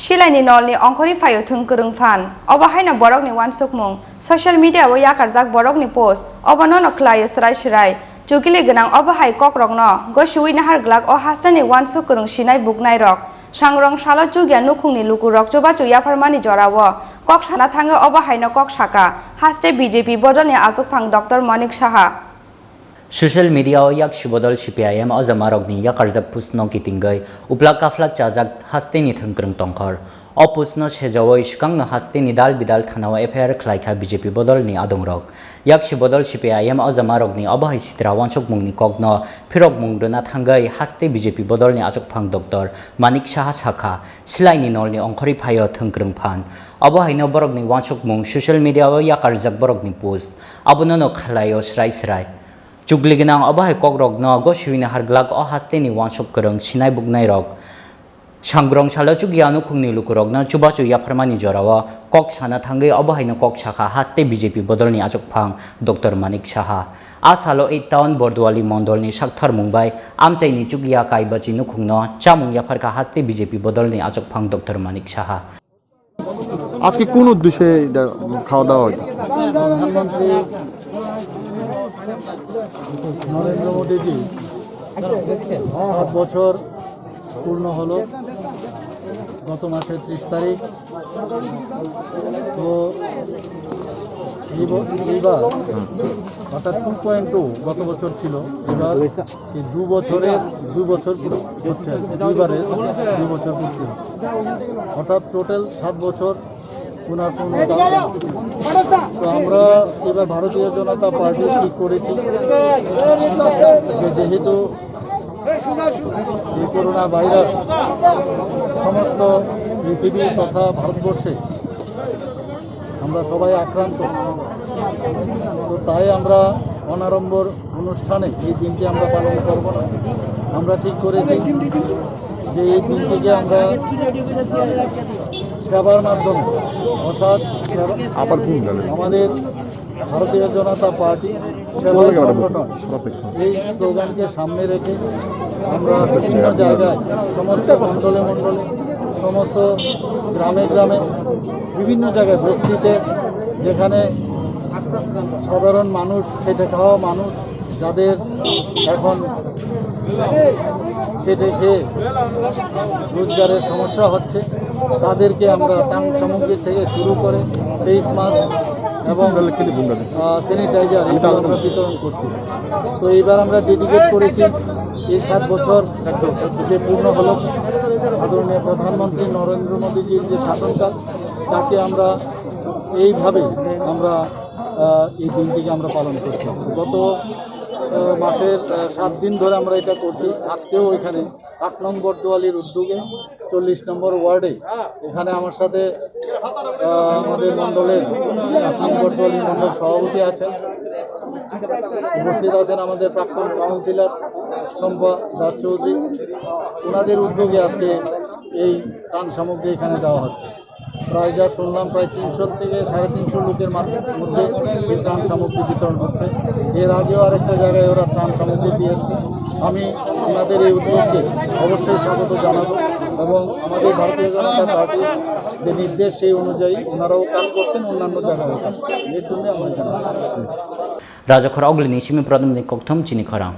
Shilaini nolni ongkori fayo thung kurung fan. Oba haina borok ni wan sukmung. Social media wo yakarjak borok ni post. Oba nono klayo srai srai. Chukili ganang oba hai kok rok no. Go shui nahar glak o hastani wan suk kurung shinai buknai rok. Sangrong salo chugya nukung ni lukurok choba chu yafarmani jorawo. Kok sana thange oba haina kok shaka. Haste BJP bodol ni asuk phang Dr. Manik Saha. Social media yak shibodol CPIM azamarogni yakarjak pusno kitingai uplak kaflak chajak hasteni thangkrung tongkhor o pusno sejawo iskang no hasteni dal bidal thanawa FIR khlaikha BJP bodol ni adongrok yak shibodol CPIM azamarogni abahai sitra wansok mungni kokno phirok mungrona thangai haste BJP bodol ni ajok phang Dr. Manik Saha sakha silaini nolni ongkhori phayo thangkrung phan abahai no borokni wansok mung social media yakarjak borokni post abono no khlaio srai srai Chukli ganang abahai kokrok no go shuina harglak o hasteni wanshop kurung sinai bugnai rok sangrong salo chugya nukungni lukurok no chubachu yafarmani jorawa kok sana thangai abahai no kok shakha haste BJP bodolni ajok phang Dr. Manik Saha asalo 8 town Borduwali Mandal ni sakthar mumbai amchaini chugya kaibachi nukungno chamung yafarka haste BJP bodolni ajok phang Dr. Manik Saha আজকে কোন উদ্দেশ্যে খাওয়া দাওয়া হইতেছে প্রধানমন্ত্রী নরেন্দ্র মোদীজি 7 বছর পূর্ণ হলো গত মাসের 30 তারিখ তো এইবার অর্থাৎ 2.2 গত বছর ছিল এবার এই 2 বছর হচ্ছে দুইবারে 2 বছর হচ্ছে অর্থাৎ টোটাল 7 বছর পুনঃ তো আমরা এবার ভারতীয় জনতা পার্টি ঠিক করেছি যে যেহেতু এই করোনা ভাইরাস সমস্ত পৃথিবী তথা ভারতবর্ষে আমরা সবাই আক্রান্ত তো তাই আমরা অনাড়ম্বর অনুষ্ঠানে এই দিনটি আমরা পালন করব না আমরা ঠিক করেছি যে এই দিনটিকে আমরা সেবার মাধ্যমে অর্থাৎ আমাদের ভারতীয় জনতা পার্টি সেবা সংগঠন এই স্লোগানকে সামনে রেখে আমরা বিভিন্ন জায়গায় সমস্ত মণ্ডলে সমস্ত গ্রামে বিভিন্ন জায়গায় বস্তিতে যেখানে সাধারণ মানুষ খেটে খাওয়া মানুষ যাদের এখন খেটে খেয়ে রোজগারের সমস্যা হচ্ছে তাদেরকে আমরা ত্রাণ সামগ্রী থেকে শুরু করে ফেস মাস্ক এবং স্যানিটাইজার আমরা বিতরণ করছি তো এইবার আমরা ডেডিকেট করেছি এই 7 বছর যে পূর্ণ হলো আদরণীয় প্রধানমন্ত্রী নরেন্দ্র মোদীজির যে শাসনকাল তাকে আমরা এইভাবে আমরা এই দিনটিকে আমরা পালন করছি গত মাসের 7 দিন ধরে আমরা এটা করছি আজকেও এখানে 8 নম্বর বর্দুয়ালির উদ্যোগে 40 নম্বর ওয়ার্ডে এখানে আমার সাথে আমাদের মণ্ডলের 8 নম্বর বর্দুয়ালি মণ্ডল সভাপতি আছেন উপস্থিত আছেন আমাদের প্রাক্তন কাউন্সিলর শম্পা দাস চৌধুরী ওনাদের উদ্যোগে আজকে এই ত্রাণ সামগ্রী এখানে দেওয়া হচ্ছে প্রায় যা শুনলাম প্রায় 300 থেকে 350 লোকের মধ্যে এই ত্রাণ সামগ্রী বিতরণ হচ্ছে এর আগেও আরেকটা জায়গায় ওরা ত্রাণ সামগ্রী দিয়েছে আমি ওনাদের এই উদ্যোগকে অবশ্যই স্বাগত জানাবো এবং আমাদের ভারতীয় জনতা পার্টির যে নির্দেশ সেই অনুযায়ী ওনারাও কাজ করছেন অন্যান্য জায়গায় এর জন্য আমরা জানাবো রাজা খরা অগ্লি নিশিমি প্রধানমন্ত্রী কক্থম চিনি খরাং